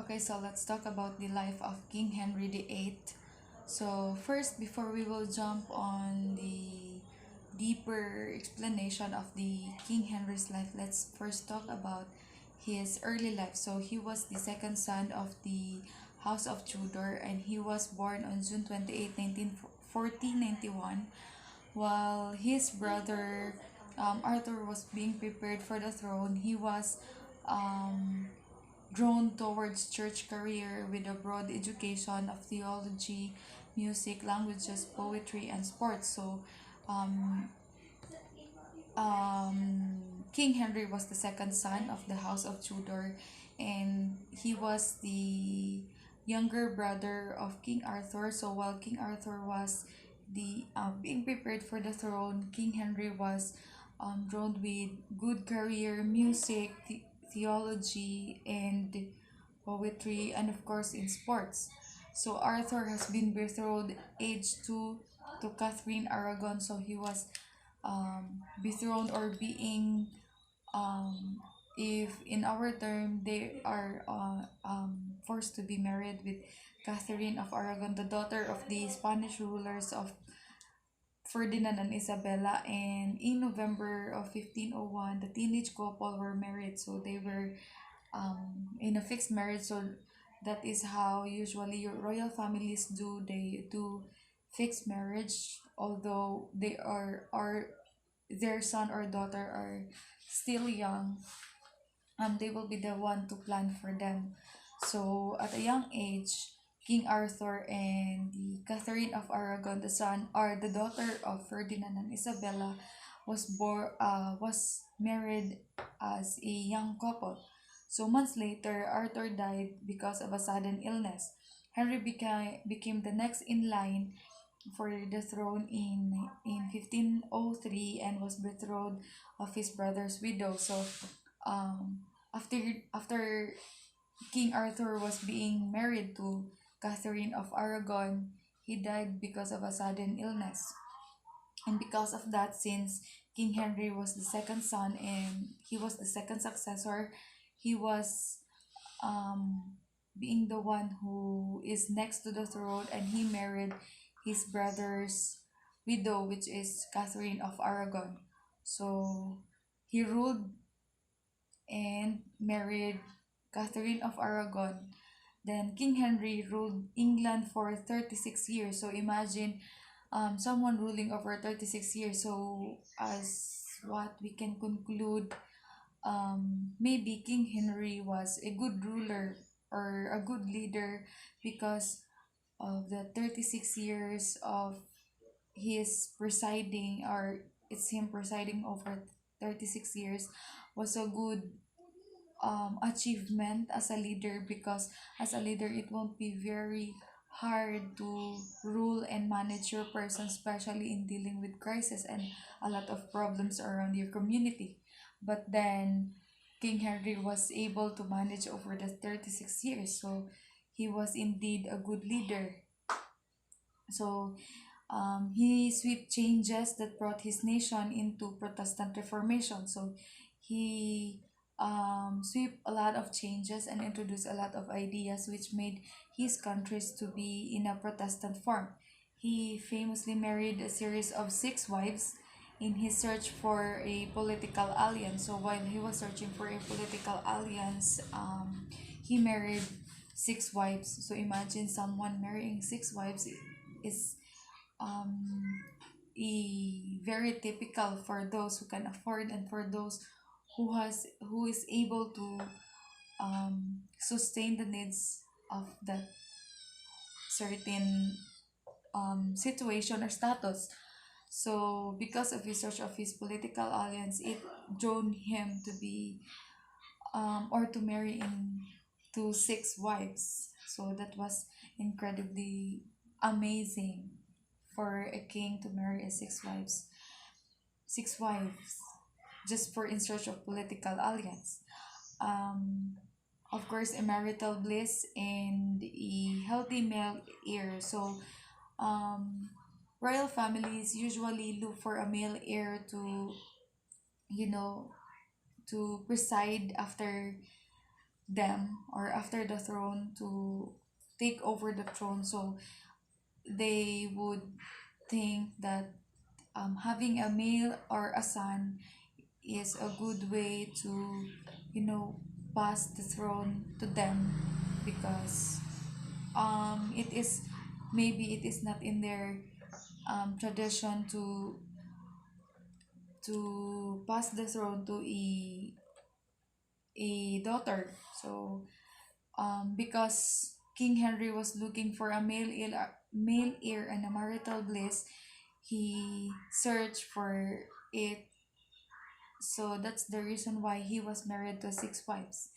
Okay, so let's talk about the life of King Henry VIII. So first, before we will jump on the deeper explanation of the King Henry's life, let's first talk about his early life. So he was the second son of the House of Tudor, and he was born on June 28, 1491, while his brother Arthur was being prepared for the throne. He was um, drawn towards church career with a broad education of theology, music, languages, poetry, and sports. So, um, King Henry was the second son of the House of Tudor, and he was the younger brother of King Arthur. So while King Arthur was the being prepared for the throne, King Henry was drawn with good career, music, theology, and poetry, and of course in sports. So Arthur has been betrothed age 2 to Catherine Aragon. So he was betrothed or being if in our term they are forced to be married with Catherine of Aragon, the daughter of the Spanish rulers of Ferdinand and Isabella. And in November of 1501, the teenage couple were married. So they were in a fixed marriage. So that is how usually your royal families do. They do fixed marriage, although they are their son or daughter are still young. They will be the one to plan for them. So at a young age, King Arthur and the Catherine of Aragon, the son or the daughter of Ferdinand and Isabella, was married as a young couple. So months later, Arthur died because of a sudden illness. Henry became the next in line for the throne in 1503 and was betrothed of his brother's widow. So um, after after King Arthur was being married to Catherine of Aragon, he died because of a sudden illness. And because of that, since King Henry was the second son and he was the second successor, he was being the one who is next to the throne, and he married his brother's widow, which is Catherine of Aragon. So he ruled and married Catherine of Aragon. Then King Henry ruled England for 36 years. So imagine someone ruling over 36 years. So as what we can conclude, maybe King Henry was a good ruler or a good leader because of the 36 years of his presiding, or it's him presiding over 36 years, was a good achievement as a leader, because as a leader it won't be very hard to rule and manage your person, especially in dealing with crisis and a lot of problems around your community. But then King Henry was able to manage over the 36 years, so he was indeed a good leader. So he swept changes that brought his nation into Protestant Reformation. So he swept a lot of changes and introduced a lot of ideas which made his countries to be in a Protestant form. He famously married a series of six wives in his search for a political alliance. So while he was searching for a political alliance, he married six wives. So imagine someone marrying six wives is um, very typical for those who can afford, and for those who is able to sustain the needs of that certain situation or status. So because of his search of his political alliance, it drove him to be or to marry in to six wives. So that was incredibly amazing for a king to marry a six wives, just for in search of political alliance. Um, of course, a marital bliss and a healthy male heir. So, um, royal families usually look for a male heir to, you know, to preside after them or after the throne to take over the throne. So they would think that having a male or a son is a good way to, you know, pass the throne to them, because it is, maybe it is not in their tradition to pass the throne to a daughter. So because King Henry was looking for a male heir and a marital bliss, he searched for it. So that's the reason why he was married to six wives.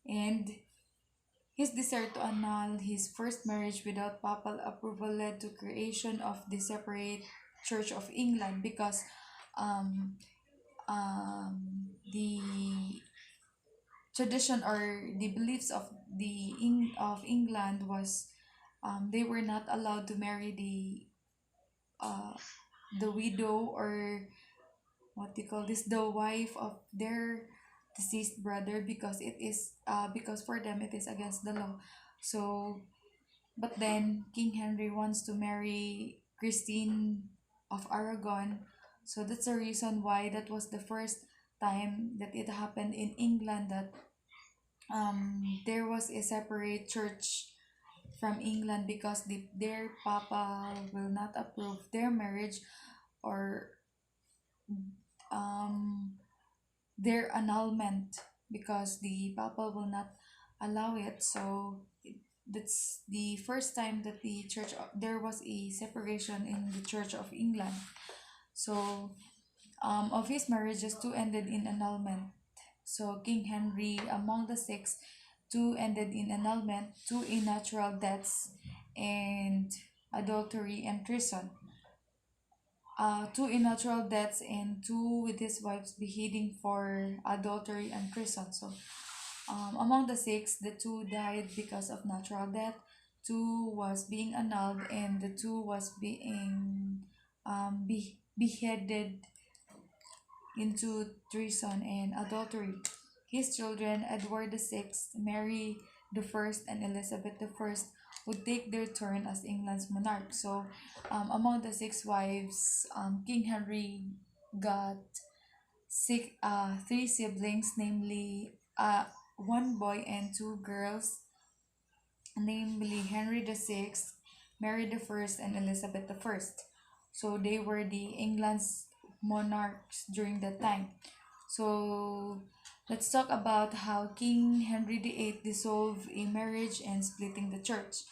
And his desire to annul his first marriage without papal approval led to creation of the separate Church of England, because um, the tradition or the beliefs of of England was, they were not allowed to marry uh, the widow, or what they call this, the wife of their deceased brother, because it is because for them it is against the law. So but then King Henry wants to marry Christine of Aragon. So that's the reason why that was the first time that it happened in England, that there was a separate church from England, because their papa will not approve their marriage, or um, their annulment, because the papa will not allow it. So that's the first time that there was a separation in the Church of England. So of his marriages, two ended in annulment. So King Henry, among the six, two ended in annulment, two in natural deaths, and adultery and treason. Two in natural deaths, and two with his wife's beheading for adultery and treason. So among the six, the two died because of natural death, two was being annulled, and the two was being beheaded into treason and adultery. His children, Edward VI, Mary I, and Elizabeth I, would take their turn as England's monarch. So, among the six wives, King Henry got three siblings, namely one boy and two girls, namely Henry VI, Mary I, and Elizabeth I. So they were the England's monarchs during that time. So let's talk about how King Henry VIII dissolved a marriage and splitting the church,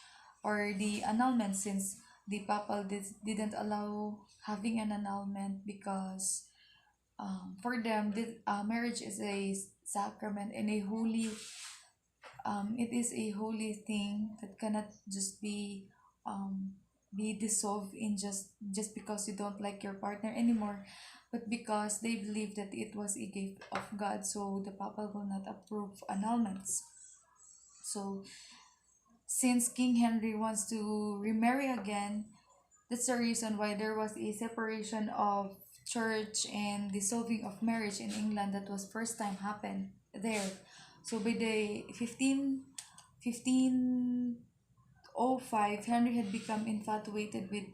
or the annulment, since the papal didn't allow having an annulment, because for them, marriage is a sacrament and a holy, it is a holy thing that cannot just be dissolved in just because you don't like your partner anymore, but because they believe that it was a gift of God, so the papa will not approve annulments. So since King Henry wants to remarry again, that's the reason why there was a separation of church and dissolving of marriage in England, that was first time happened there. So by the 1505, Henry had become infatuated with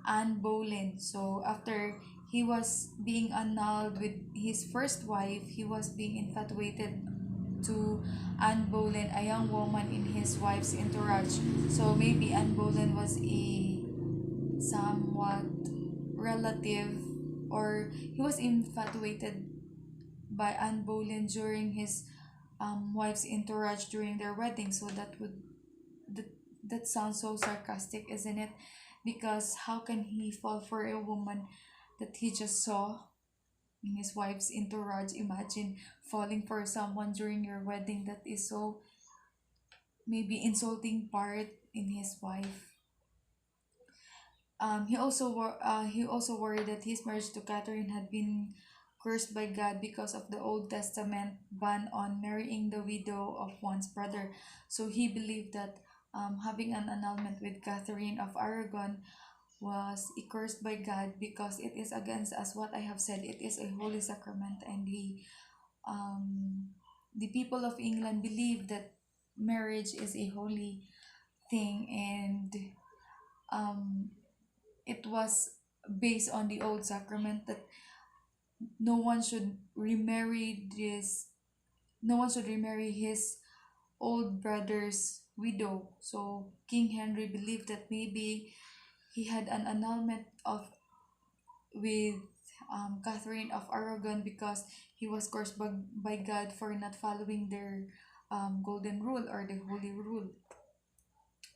Anne Boleyn. So after he was being annulled with his first wife, he was being infatuated to Anne Boleyn, a young woman in his wife's entourage. So maybe Anne Boleyn was a somewhat relative, or he was infatuated by Anne Boleyn during his wife's entourage during their wedding. So that, that sounds so sarcastic, isn't it? Because how can he fall for a woman that he just saw in his wife's entourage? Imagine falling for someone during your wedding. That is so maybe insulting part in his wife. He also worried that his marriage to Catherine had been cursed by God because of the Old Testament ban on marrying the widow of one's brother. So he believed that having an annulment with Catherine of Aragon was cursed by God, because it is against, as what I have said, it is a holy sacrament, and he um, the people of England believe that marriage is a holy thing, and um, it was based on the old sacrament that no one should remarry this no one should remarry his old brother's widow. So King Henry believed that maybe he had an annulment of with Catherine of Aragon, because he was cursed by God for not following their golden rule or the holy rule.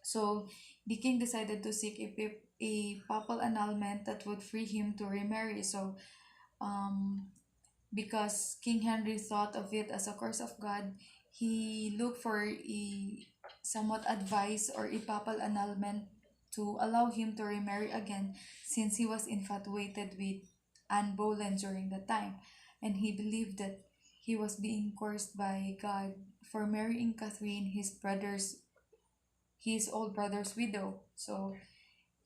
So the king decided to seek a papal annulment that would free him to remarry. So um, because King Henry thought of it as a curse of God, he looked for a somewhat advice or a papal annulment to allow him to remarry again, since he was infatuated with Anne Boleyn during the time, and he believed that he was being cursed by God for marrying Catherine, his old brother's widow. So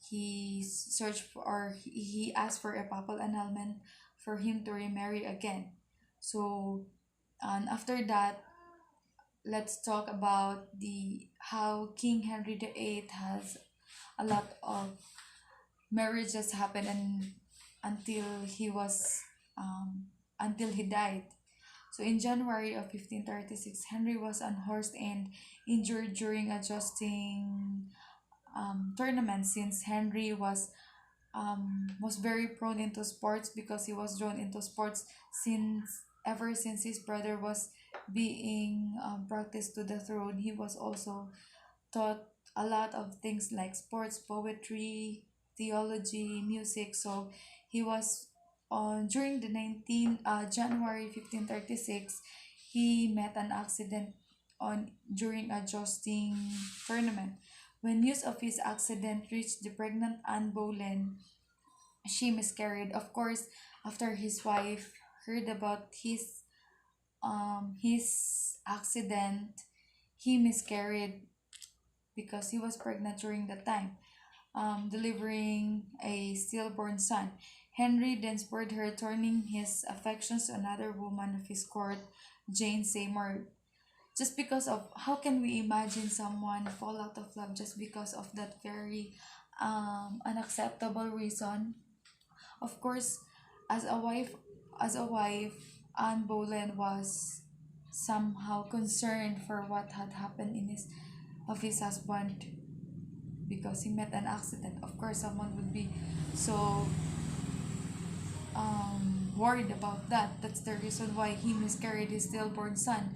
he searched for, or he asked for a papal annulment for him to remarry again. So, and after that, let's talk about the how King Henry VIII has a lot of marriages happen, and until he was until he died. So in January of 1536, Henry was unhorsed and injured during a jousting tournament, since Henry was very prone into sports, because he was drawn into sports since his brother was being practiced to the throne. He was also taught a lot of things like sports, poetry, theology, music. So he was on during the 19 January 1536, he met an accident on during a jousting tournament. When news of his accident reached the pregnant Anne Boleyn, she miscarried. Of course, after his wife heard about his accident, he miscarried because he was pregnant during that time, delivering a stillborn son. Henry then spurred her, turning his affections to another woman of his court, Jane Seymour. Just because of, how can we imagine someone fall out of love just because of that very unacceptable reason? Of course, as a wife, as a wife, Anne Boleyn was somehow concerned for what had happened in his husband, because he met an accident. Of course, someone would be so worried about that. That's the reason why he miscarried his stillborn son,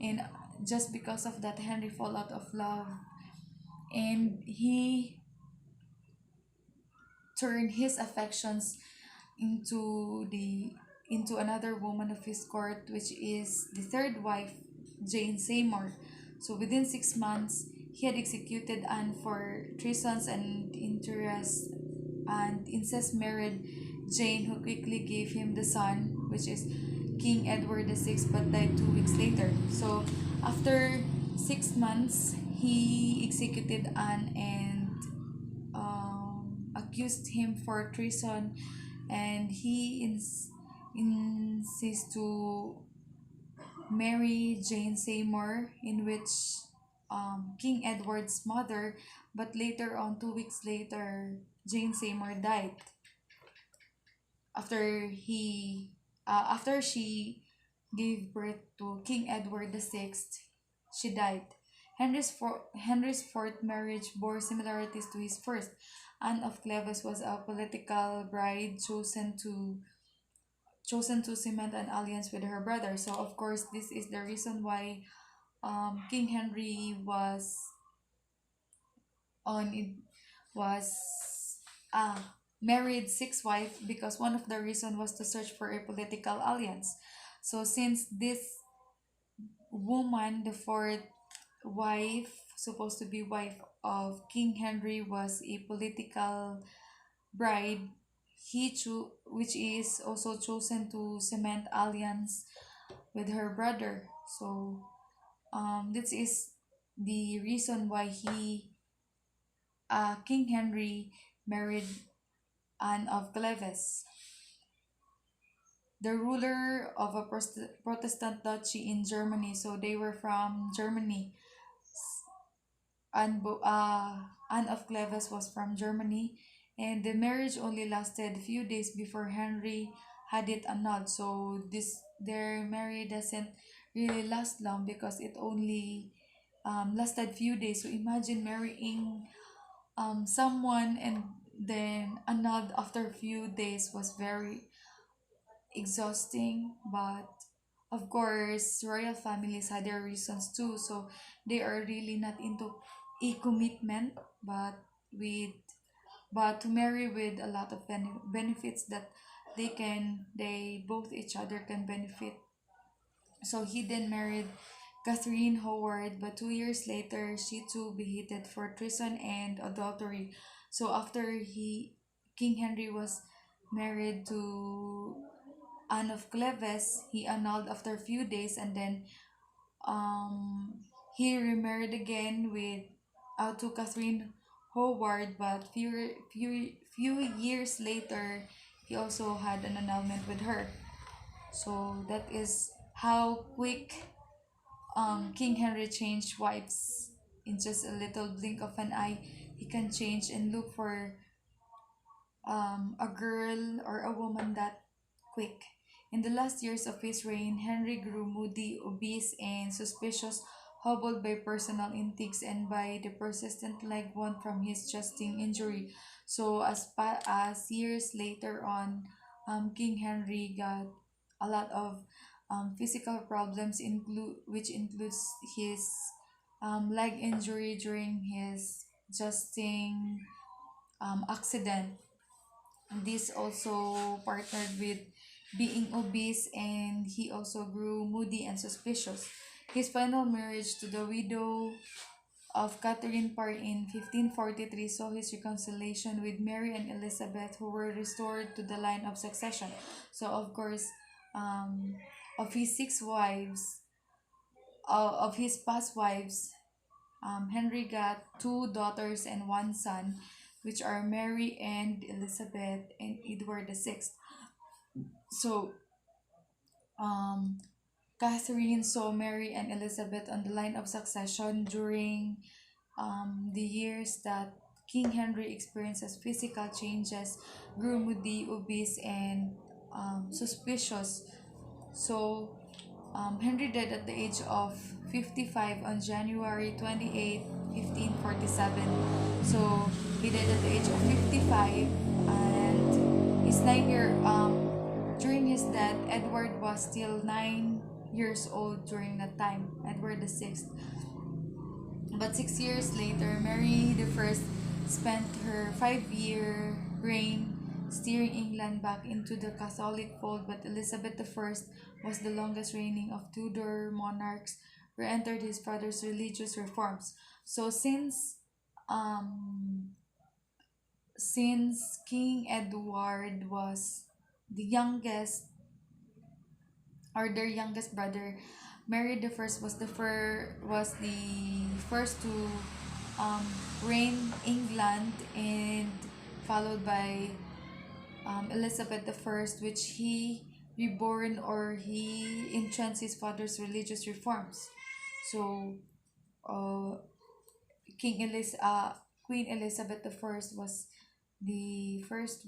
and just because of that, Henry fall out of love, and he turned his affections into another woman of his court, which is the third wife, Jane Seymour. So within 6 months, he had executed Anne for treason and interest, and incest married Jane, who quickly gave him the son, which is King Edward VI, but died 2 weeks later. So after 6 months, he executed Anne and accused him for treason, and he insists to marry Jane Seymour, in which King Edward's mother, but later on, 2 weeks later, Jane Seymour died after she gave birth to King Edward VI. She died. Henry's fourth marriage bore similarities to his first. Anne of Cleves was a political bride chosen to cement an alliance with her brother. So of course, this is the reason why King Henry on it was uh married six wives, because one of the reason was to search for a political alliance. So since this woman, the fourth wife, supposed to be wife of King Henry, was a political bride, which is also chosen to cement alliance with her brother. So this is the reason why King Henry married Anne of Cleves. the ruler of a Protestant duchy in Germany. So they were from Germany. Anne of Cleves was from Germany, and the marriage only lasted a few days before Henry had it annulled. So this their marriage doesn't really last long because it only lasted few days. So imagine marrying someone and then annulled after a few days was very exhausting. But of course, royal families had their reasons too. So they are really not into a commitment, but with to marry with a lot of benefits that they both each other can benefit. So he then married Catherine Howard, but 2 years later, she too beheaded for treason and adultery. So after King Henry was married to Anne of Cleves, he annulled after a few days, and then um, he remarried again with to Catherine Howard, but few years later, he also had an annulment with her. So that is how quick King Henry changed wives in just a little blink of an eye. He can change and look for a girl or a woman that quick. In the last years of his reign, Henry grew moody, obese, and suspicious, hobbled by personal intrigues and by the persistent leg wound from his jesting injury. So, as years later on, King Henry got a lot of physical problems, which includes his leg injury during his jesting accident. This also partnered with being obese, and he also grew moody and suspicious. His final marriage to the widow of Catherine Parr in 1543 saw his reconciliation with Mary and Elizabeth, who were restored to the line of succession. So, of course, um, of his six wives, of his past wives, Henry got two daughters and one son, which are Mary and Elizabeth and Edward VI. So, um, Catherine saw Mary and Elizabeth on the line of succession during the years that King Henry experiences physical changes, grew moody, obese, and suspicious. So, Henry died at the age of 55 on January 28, 1547. So, he died at the age of 55, and his 9 year during his death, Edward was still 9 years old during that time, Edward VI. But 6 years later, Mary the First spent her 5 year reign steering England back into the Catholic fold, but Elizabeth the First was the longest reigning of Tudor monarchs who entered his father's religious reforms. So um since King Edward was the youngest or their youngest brother, Mary the First was the first to um, reign England, and followed by Elizabeth the First, which he reborn or he entrenched his father's religious reforms. So, uh, King Elis Queen Elizabeth the First was the first